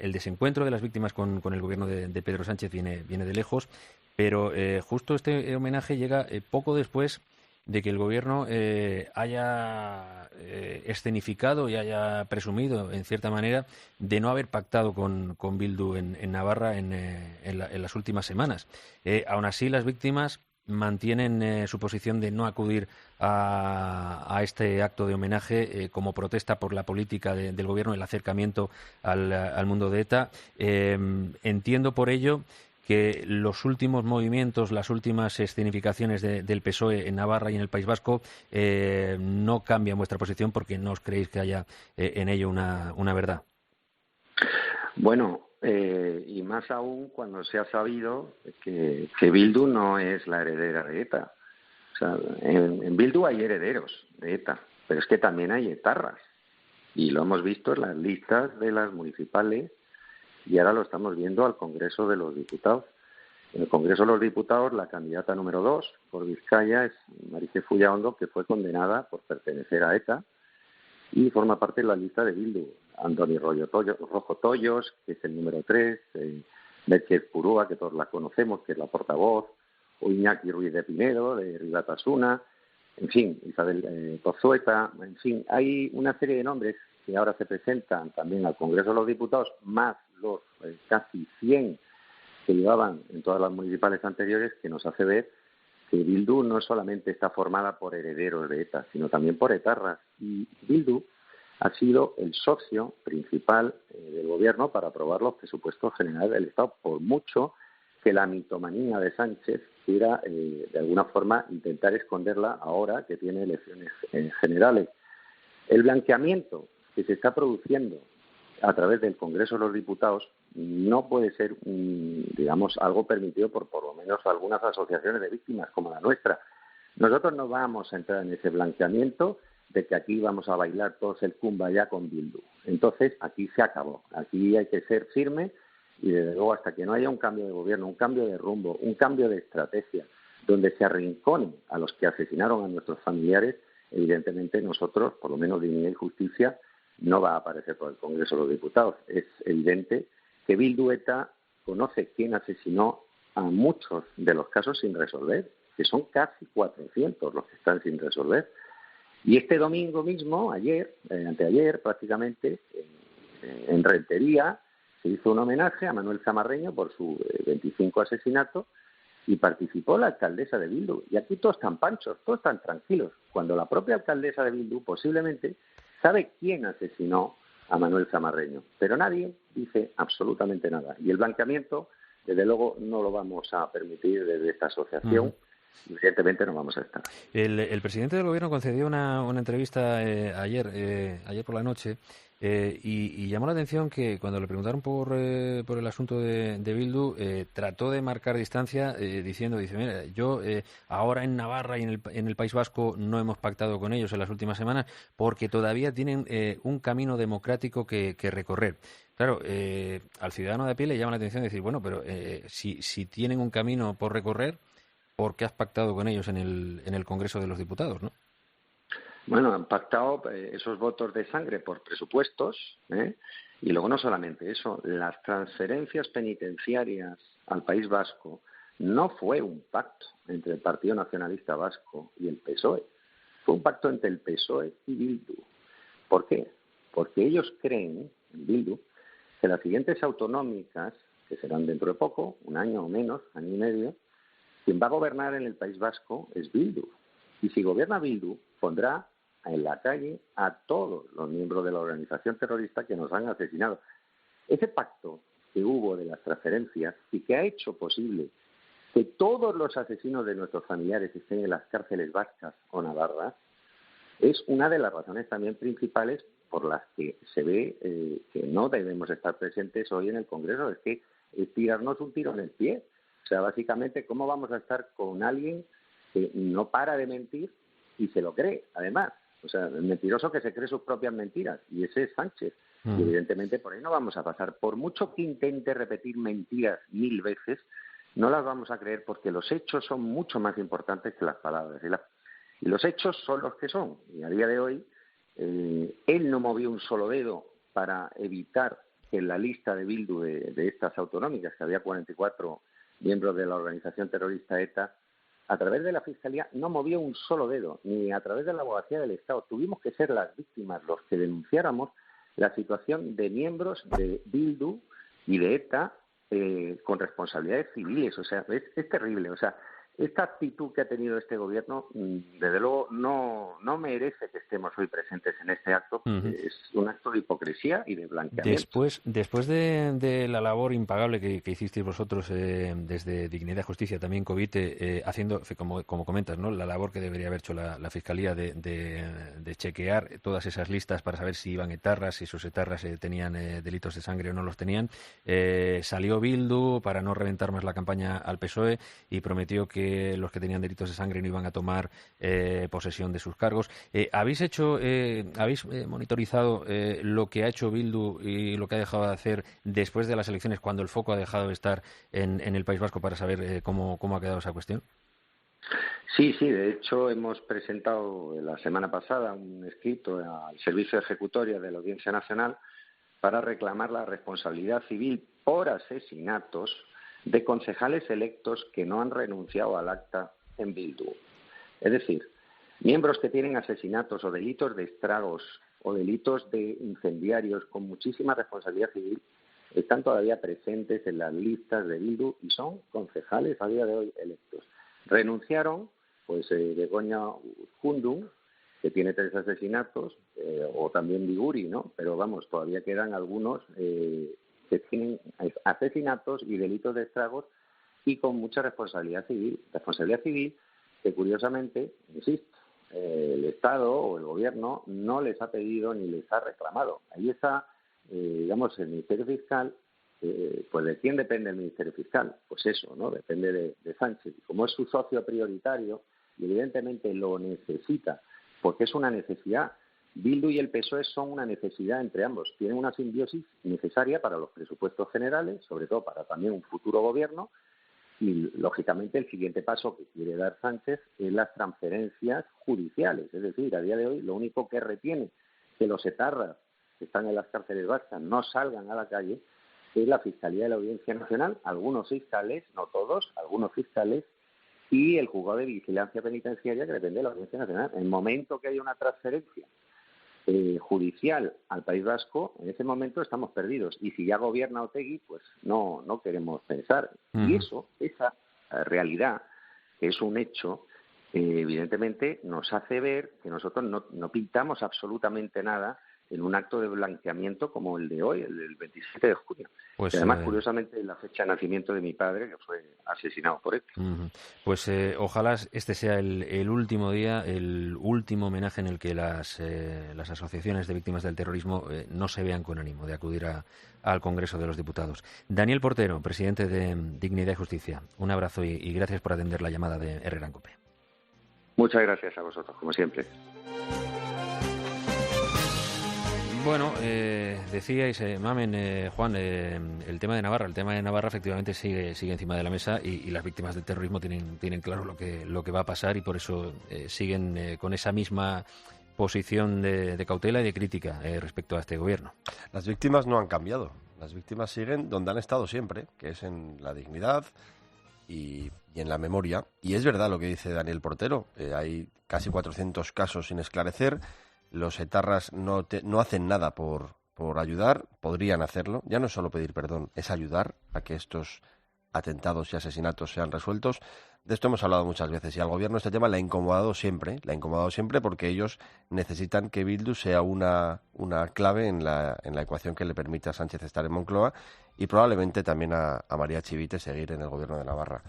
el desencuentro de las víctimas con el gobierno de Pedro Sánchez viene de lejos, pero justo este homenaje llega poco después de que el gobierno haya escenificado y haya presumido, en cierta manera, de no haber pactado con Bildu en Navarra en las últimas semanas. Aún así, las víctimas mantienen su posición de no acudir a este acto de homenaje como protesta por la política del gobierno, el acercamiento al mundo de ETA. Entiendo por ello que los últimos movimientos, las últimas escenificaciones del PSOE en Navarra y en el País Vasco no cambian vuestra posición porque no os creéis que haya en ello una verdad. Bueno, y más aún cuando se ha sabido que Bildu no es la heredera de ETA. O sea, en Bildu hay herederos de ETA, pero es que también hay etarras. Y lo hemos visto en las listas de las municipales y ahora lo estamos viendo al Congreso de los Diputados. En el Congreso de los Diputados, la candidata número 2 por Vizcaya es Marise Fullaondo, que fue condenada por pertenecer a ETA y forma parte de la lista de Bildu. Andoni Rojo Tollos, que es el número 3, Merche Purúa, que todos la conocemos, que es la portavoz, o Iñaki Ruiz de Pinedo, de Ribatasuna, en fin, Isabel Pozueta, en fin, hay una serie de nombres que ahora se presentan también al Congreso de los Diputados, más los casi 100 que llevaban en todas las municipales anteriores, que nos hace ver que Bildu no solamente está formada por herederos de ETA, sino también por etarras. Y Bildu ha sido el socio principal del gobierno para aprobar los presupuestos generales del Estado, por mucho que la mitomanía de Sánchez quiera, de alguna forma, intentar esconderla ahora que tiene elecciones generales. El blanqueamiento que se está produciendo a través del Congreso de los Diputados no puede ser, digamos, algo permitido por lo menos algunas asociaciones de víctimas como la nuestra. Nosotros no vamos a entrar en ese blanqueamiento de que aquí vamos a bailar todos el kumbaya con Bildu. Entonces, aquí se acabó. Aquí hay que ser firme y, desde luego, hasta que no haya un cambio de gobierno, un cambio de rumbo, un cambio de estrategia, donde se arrinconen a los que asesinaron a nuestros familiares, evidentemente nosotros, por lo menos Dignidad y Justicia, no va a aparecer por el Congreso de los Diputados. Es evidente que Bildu ETA conoce quién asesinó a muchos de los casos sin resolver, que son casi 400 los que están sin resolver. Y este domingo mismo, anteayer prácticamente, en Rentería, se hizo un homenaje a Manuel Zamarreño por su 25 asesinato y participó la alcaldesa de Bildu. Y aquí todos están panchos, todos están tranquilos, cuando la propia alcaldesa de Bildu posiblemente sabe quién asesinó a Manuel Zamarreño, pero nadie dice absolutamente nada. Y el blanqueamiento, desde luego, no lo vamos a permitir desde esta asociación. Evidentemente no vamos a estar. El presidente del gobierno concedió una entrevista ayer por la noche y llamó la atención que cuando le preguntaron por el asunto de Bildu, trató de marcar distancia dice, mira, yo ahora en Navarra y en el País Vasco no hemos pactado con ellos en las últimas semanas porque todavía tienen un camino democrático que recorrer. Claro, al ciudadano de a pie le llama la atención decir, bueno, pero si tienen un camino por recorrer, ¿por qué has pactado con ellos en el Congreso de los Diputados, no? Bueno, han pactado esos votos de sangre por presupuestos, y luego no solamente eso, las transferencias penitenciarias al País Vasco no fue un pacto entre el Partido Nacionalista Vasco y el PSOE, fue un pacto entre el PSOE y Bildu. ¿Por qué? Porque ellos creen, en Bildu, que las siguientes autonómicas, que serán dentro de poco, un año o menos, año y medio, quien va a gobernar en el País Vasco es Bildu. Y si gobierna Bildu, pondrá en la calle a todos los miembros de la organización terrorista que nos han asesinado. Ese pacto que hubo de las transferencias y que ha hecho posible que todos los asesinos de nuestros familiares estén en las cárceles vascas o navarras es una de las razones también principales por las que se ve que no debemos estar presentes hoy en el Congreso. Es que es tirarnos un tiro en el pie. O sea, básicamente, ¿cómo vamos a estar con alguien que no para de mentir y se lo cree, además? O sea, el mentiroso que se cree sus propias mentiras, y ese es Sánchez. Y evidentemente por ahí no vamos a pasar. Por mucho que intente repetir mentiras 1000 veces, no las vamos a creer porque los hechos son mucho más importantes que las palabras. Y los hechos son los que son. Y a día de hoy, él no movió un solo dedo para evitar que en la lista de Bildu de estas autonómicas, que había 44 miembros de la organización terrorista ETA, a través de la Fiscalía no movió un solo dedo, ni a través de la Abogacía del Estado. Tuvimos que ser las víctimas los que denunciáramos la situación de miembros de Bildu y de ETA con responsabilidades civiles. O sea, es terrible. O sea, esta actitud que ha tenido este gobierno, desde luego, no merece que estemos hoy presentes en este acto. Es un acto de hipocresía y de blanqueamiento. Después de la labor impagable que hicisteis vosotros desde Dignidad y Justicia, también COVID, haciendo, como comentas, ¿no?, la labor que debería haber hecho la Fiscalía de chequear todas esas listas para saber si iban etarras, si esos etarras tenían delitos de sangre o no los tenían. Salió Bildu para no reventar más la campaña al PSOE y prometió que los que tenían delitos de sangre no iban a tomar posesión de sus cargos. ¿Habéis monitorizado lo que ha hecho Bildu y lo que ha dejado de hacer después de las elecciones, cuando el foco ha dejado de estar en el País Vasco, para saber cómo ha quedado esa cuestión? Sí, de hecho hemos presentado la semana pasada un escrito al Servicio de Ejecutoria de la Audiencia Nacional para reclamar la responsabilidad civil por asesinatos de concejales electos que no han renunciado al acta en Bildu. Es decir, miembros que tienen asesinatos o delitos de estragos o delitos de incendiarios con muchísima responsabilidad civil están todavía presentes en las listas de Bildu y son concejales a día de hoy electos. Renunciaron, pues, Begoña Ujundun, que tiene 3 asesinatos, o también Liguri, ¿no? Pero vamos, todavía quedan algunos que tienen asesinatos y delitos de estragos y con mucha responsabilidad civil. Responsabilidad civil que, curiosamente, insisto, el Estado o el Gobierno no les ha pedido ni les ha reclamado. Ahí está, digamos, el Ministerio Fiscal. Pues ¿de quién depende el Ministerio Fiscal? Pues eso, ¿no? Depende de Sánchez. Como es su socio prioritario y evidentemente lo necesita, porque es una necesidad. Bildu y el PSOE son una necesidad entre ambos. Tienen una simbiosis necesaria para los presupuestos generales, sobre todo para también un futuro gobierno, y lógicamente el siguiente paso que quiere dar Sánchez es las transferencias judiciales. Es decir, a día de hoy lo único que retiene que los etarras que están en las cárceles vascas no salgan a la calle es la Fiscalía de la Audiencia Nacional, algunos fiscales, no todos, algunos fiscales, y el juzgado de vigilancia penitenciaria que depende de la Audiencia Nacional. En el momento que haya una transferencia judicial al País Vasco, en ese momento estamos perdidos. Y si ya gobierna Otegi, pues no queremos pensar. Y esa realidad, que es un hecho, evidentemente nos hace ver que nosotros no pintamos absolutamente nada en un acto de blanqueamiento como el de hoy, el del 27 de junio. Pues, y además, curiosamente, la fecha de nacimiento de mi padre, que fue asesinado por él. Pues ojalá este sea el último día, el último homenaje en el que las asociaciones de víctimas del terrorismo no se vean con ánimo de acudir al Congreso de los Diputados. Daniel Portero, presidente de Dignidad y Justicia, un abrazo y gracias por atender la llamada de Herrera en COPE. Muchas gracias a vosotros, como siempre. Bueno, decíais, Mamen, Juan, el tema de Navarra. El tema de Navarra efectivamente sigue encima de la mesa y las víctimas del terrorismo tienen claro lo que va a pasar y por eso siguen con esa misma posición de cautela y de crítica respecto a este gobierno. Las víctimas no han cambiado. Las víctimas siguen donde han estado siempre, que es en la dignidad y en la memoria. Y es verdad lo que dice Daniel Portero. Hay casi 400 casos sin esclarecer. Los etarras no hacen nada por ayudar, podrían hacerlo. Ya no es solo pedir perdón, es ayudar a que estos atentados y asesinatos sean resueltos. De esto hemos hablado muchas veces y al gobierno este tema le ha incomodado siempre porque ellos necesitan que Bildu sea una clave en la ecuación que le permita a Sánchez estar en Moncloa y probablemente también a María Chivite seguir en el gobierno de Navarra.